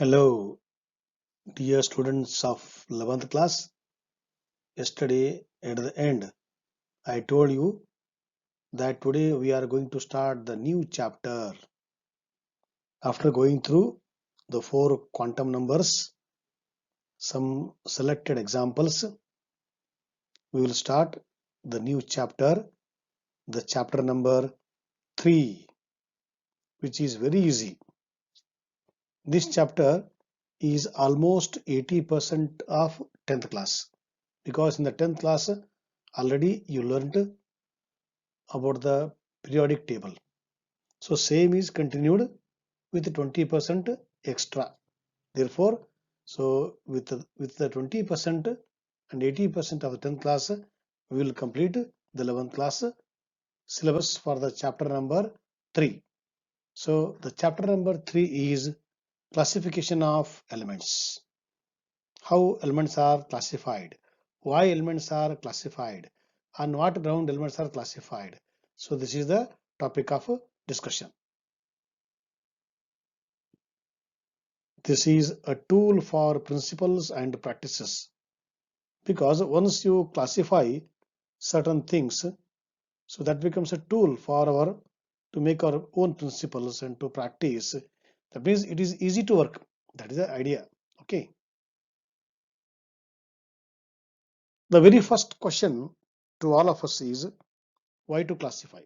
Hello, dear students of 11th class. Yesterday at the end, I told you that today we are going to start the new chapter. After going through the four quantum numbers, some selected examples, we will start the new chapter, the chapter number 3, which is very easy. This chapter is almost 80% of 10th class because in the 10th class already you learned about the periodic table. So same is continued with 20% extra. Therefore, so with the 20% and 80% of the 10th class, we will complete the 11th class syllabus for the chapter number 3. So the chapter number 3 is classification of elements. How elements are classified, why elements are classified, on what ground elements are classified. So this is the topic of discussion. This is a tool for principles and practices because once you classify certain things, so that becomes a tool for our to make our own principles and to practice. That means it is easy to work. That is the idea. Okay. The very first question to all of us is why to classify?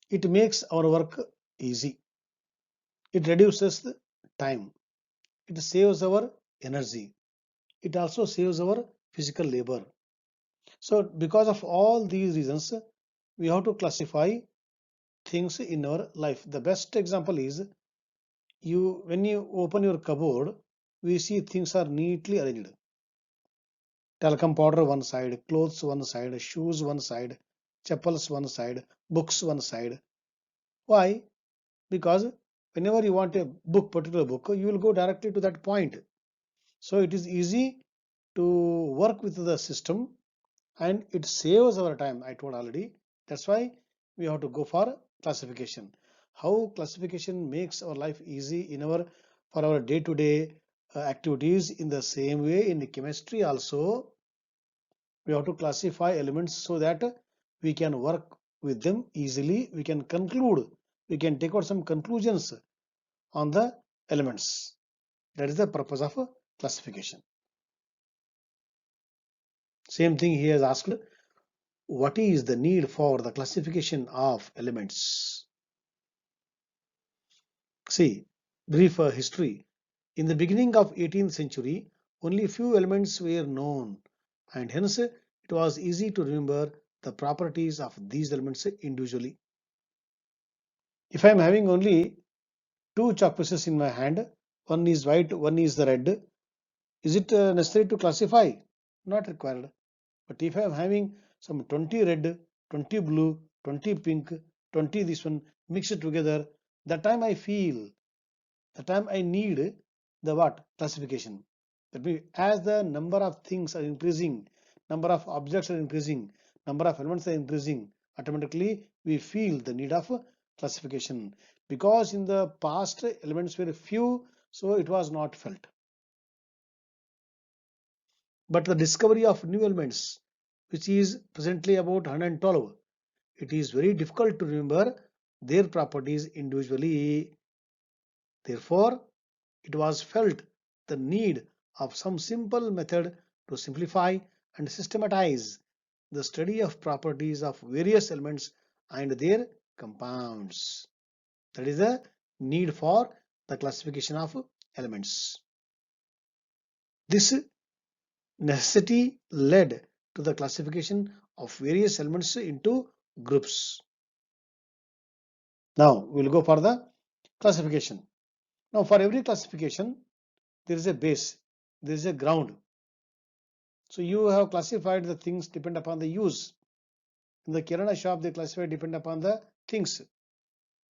It makes our work easy. It reduces the time. It saves our energy. It also saves our physical labor. So because of all these reasons, we have to classify things in our life. The best example is when you open your cupboard, we see things are neatly arranged. Talcum powder one side, clothes one side, shoes one side, chappals one side, books one side. Why? Because whenever you want a book, particular book, you will go directly to that point. So it is easy to work with the system and it saves our time. I told already. That's why we have to go for classification. How classification makes our life easy in our for our day-to-day activities. In the same way in the chemistry also we have to classify elements so that we can work with them easily. We can conclude, we can take out some conclusions on the elements. That is the purpose of classification. Same thing he has asked, what is the need for the classification of elements? See, brief history. In the beginning of 18th century, only few elements were known and hence it was easy to remember the properties of these elements individually. If I am having only two chalk pieces in my hand, one is white, one is the red, is it necessary to classify? Not required. But if I am having some 20 red, 20 blue, 20 pink, 20 this one mixed together, that time I feel, the time I need the what? Classification. That means as the number of things are increasing, number of objects are increasing, number of elements are increasing, automatically we feel the need of classification. Because in the past elements were few, so it was not felt. But the discovery of new elements, which is presently about 112, it is very difficult to remember their properties individually. Therefore, it was felt the need of some simple method to simplify and systematize the study of properties of various elements and their compounds. That is the need for the classification of elements. This necessity led to the classification of various elements into groups. Now we will go for the classification. Now for every classification there is a base, there is a ground. So you have classified the things depend upon the use. In the kirana shop they classify depend upon the things.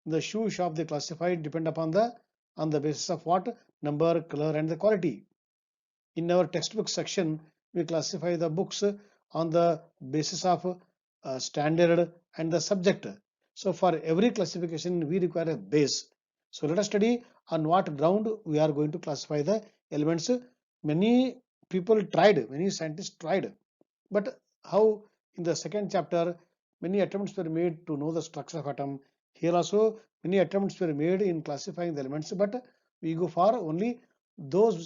In the shoe shop they classify depend upon the on the basis of what? Number, color and the quality. In our textbook section we classify the books on the basis of standard and the subject. So for every classification we require a base. So let us study on what ground we are going to classify the elements. Many people tried, many scientists tried, but how in the second chapter many attempts were made to know the structure of atom. Here also many attempts were made in classifying the elements, but we go for only those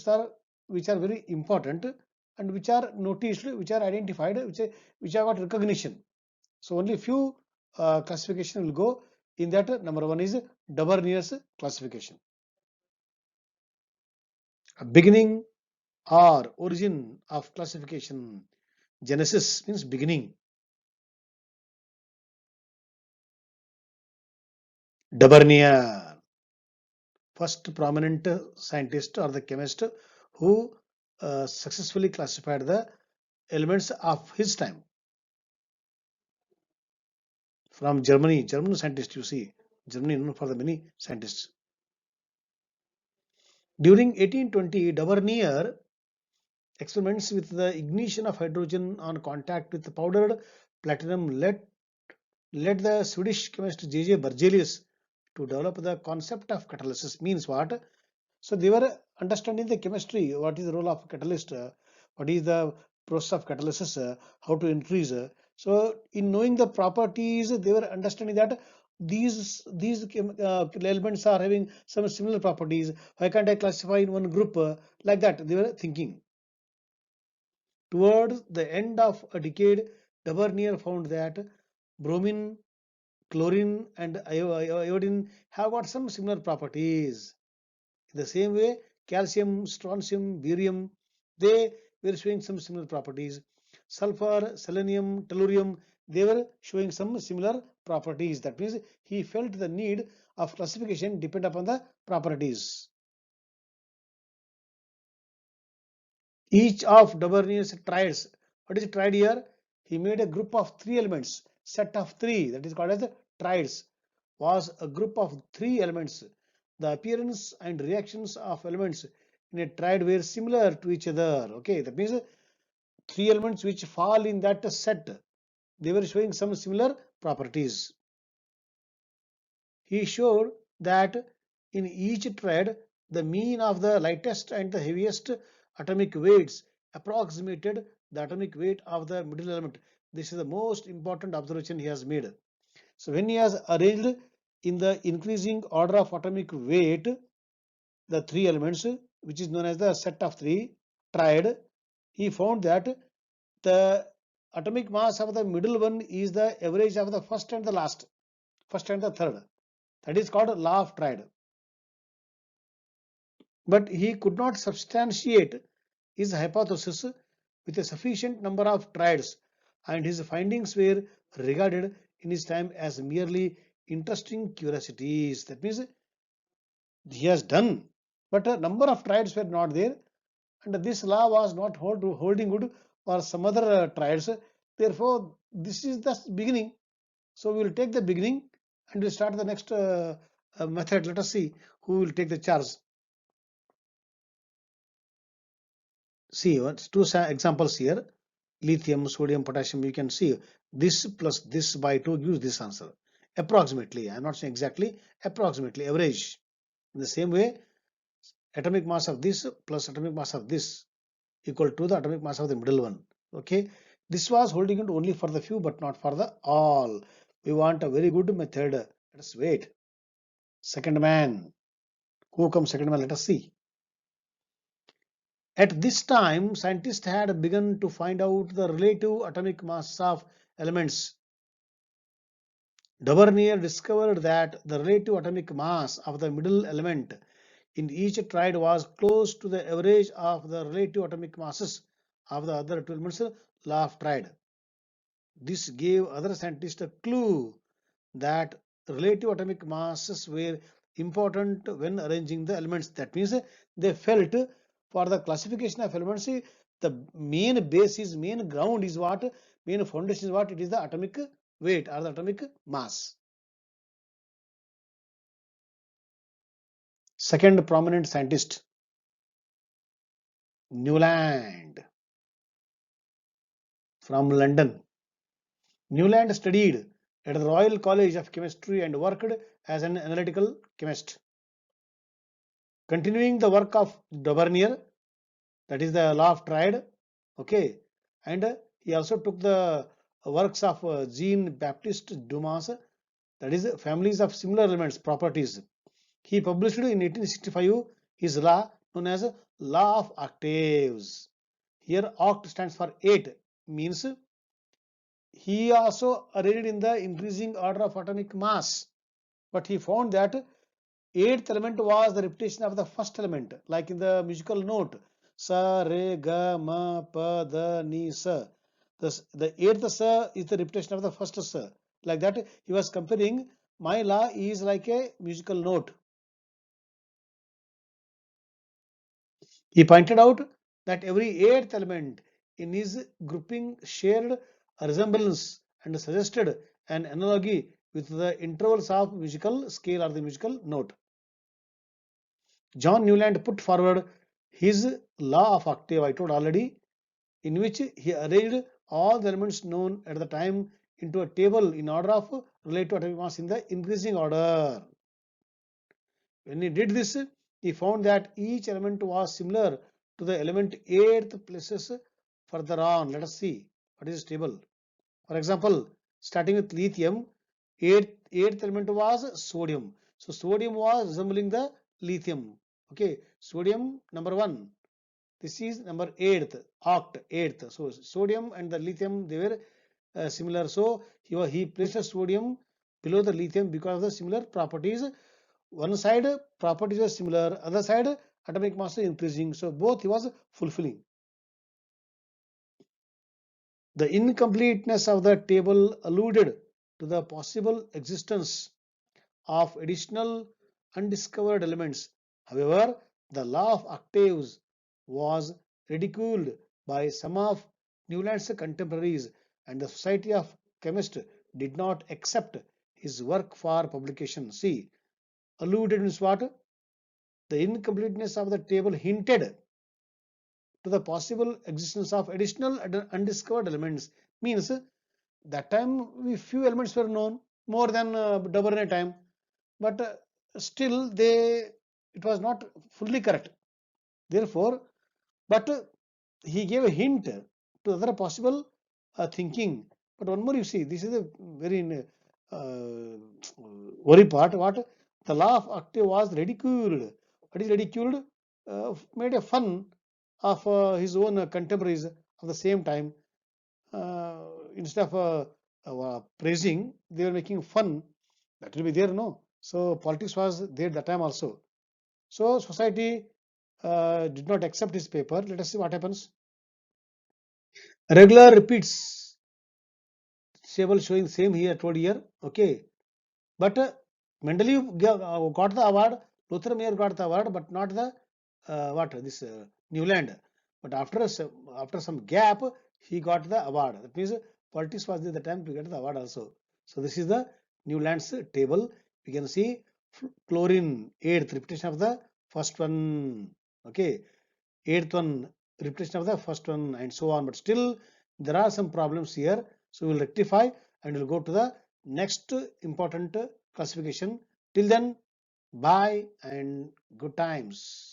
which are very important and which are noticed, which are identified, which have got recognition. So only few classification will go in that. Number one is Davarnier's classification. A beginning or origin of classification. Genesis means beginning. Davarnier, first prominent scientist or the chemist who successfully classified the elements of his time. From Germany, German scientist, you see, Germany known for the many scientists. During 1820, Davarnier experiments with the ignition of hydrogen on contact with the powdered platinum led the Swedish chemist J.J. Berzelius to develop the concept of catalysis. Means what? So they were understanding the chemistry, what is the role of catalyst, what is the process of catalysis, how to increase. So in knowing the properties, they were understanding that these elements are having some similar properties. Why can't I classify in one group like that? They were thinking. Towards the end of a decade, Tavernier found that bromine, chlorine, and iodine have got some similar properties. In the same way, calcium, strontium, barium, they were showing some similar properties. Sulfur, selenium, tellurium, they were showing some similar properties. That means he felt the need of classification depend upon the properties. Each of Davernier's triads, what is triad here? He made a group of three elements, set of three, that is called as the triads, was a group of three elements. The appearance and reactions of elements in a triad were similar to each other. Okay, that means three elements which fall in that set, they were showing some similar properties. He showed that in each triad, the mean of the lightest and the heaviest atomic weights approximated the atomic weight of the middle element. This is the most important observation he has made. So when he has arranged in the increasing order of atomic weight, the three elements, which is known as the set of three triad, he found that the atomic mass of the middle one is the average of the first and the last, first and the third. That is called law of triad. But he could not substantiate his hypothesis with a sufficient number of triads, and his findings were regarded in his time as merely interesting curiosities. That means he has done, but a number of triads were not there, and this law was not holding good for some other triads. Therefore, this is the beginning. So we will take the beginning and we'll start the next method. Let us see who will take the charge. See, two examples here: lithium, sodium, potassium. You can see this plus this by 2 gives this answer. Approximately, I'm not saying exactly, approximately, average. In the same way, atomic mass of this plus atomic mass of this equal to the atomic mass of the middle one. Okay, this was holding it only for the few, but not for the all. We want a very good method. Let us wait. Second man. Who comes second man? Let us see. At this time, scientists had begun to find out the relative atomic mass of elements. Davarnier discovered that the relative atomic mass of the middle element in each triad was close to the average of the relative atomic masses of the other two elements, law of triad. This gave other scientists a clue that relative atomic masses were important when arranging the elements. That means they felt for the classification of elements, the main basis, main ground is what, main foundation is what? It is the atomic weight or the atomic mass. Second prominent scientist, Newland from London. Newland studied at the Royal College of Chemistry and worked as an analytical chemist. continuing the work of Dauvergne, that is the law of triad. Okay, and he also took the works of Jean-Baptiste Dumas, that is families of similar elements properties. He published in 1865 his law known as law of octaves. Here oct stands for 8, means he also arranged in the increasing order of atomic mass, but he found that eighth element was the repetition of the first element, like in the musical note sa re ga ma pa da ni sa. The eighth sa is the repetition of the first sa. Like that, he was comparing my law is like a musical note. He pointed out that every eighth element in his grouping shared a resemblance and suggested an analogy with the intervals of musical scale or the musical note. John Newland put forward his law of octave, I told already, in which he arranged all the elements known at the time into a table in order of relative atomic mass in the increasing order. When he did this, he found that each element was similar to the element eighth places further on. Let us see what is this table. For example, starting with lithium, eighth element was sodium. So sodium was resembling the lithium. Okay, sodium number 1. This is number 8th, oct 8th. So sodium and the lithium, they were similar. So he placed a sodium below the lithium because of the similar properties. One side properties were similar, other side atomic mass is increasing. So both he was fulfilling. The incompleteness of the table alluded to the possible existence of additional undiscovered elements. However, the law of octaves was ridiculed by some of Newland's contemporaries, and the Society of Chemists did not accept his work for publication. See, alluded means what? The incompleteness of the table hinted to the possible existence of additional undiscovered elements. Means that time we few elements were known more than Dauvergne time, but still it was not fully correct. Therefore, but he gave a hint to other possible thinking. But one more, you see, this is a very worry part. What the law of octave was ridiculed. What is ridiculed? Made a fun of his own contemporaries of the same time. Instead of praising, they were making fun. That will be there, no? So politics was there that time also. So society did not accept his paper. Let us see what happens. Regular repeats table showing same here told here. Okay, but Mendeleev got the award. Lothar Mayer got the award, but not the what this Newland. But after some gap, he got the award. That means politics was there the time to get the award also. So this is the Newland's table. We can see chlorine eighth repetition of the first one. Okay, eighth one repetition of the first one, and so on. But still there are some problems here, so we will rectify and we'll go to the next important classification. Till then, bye and good times.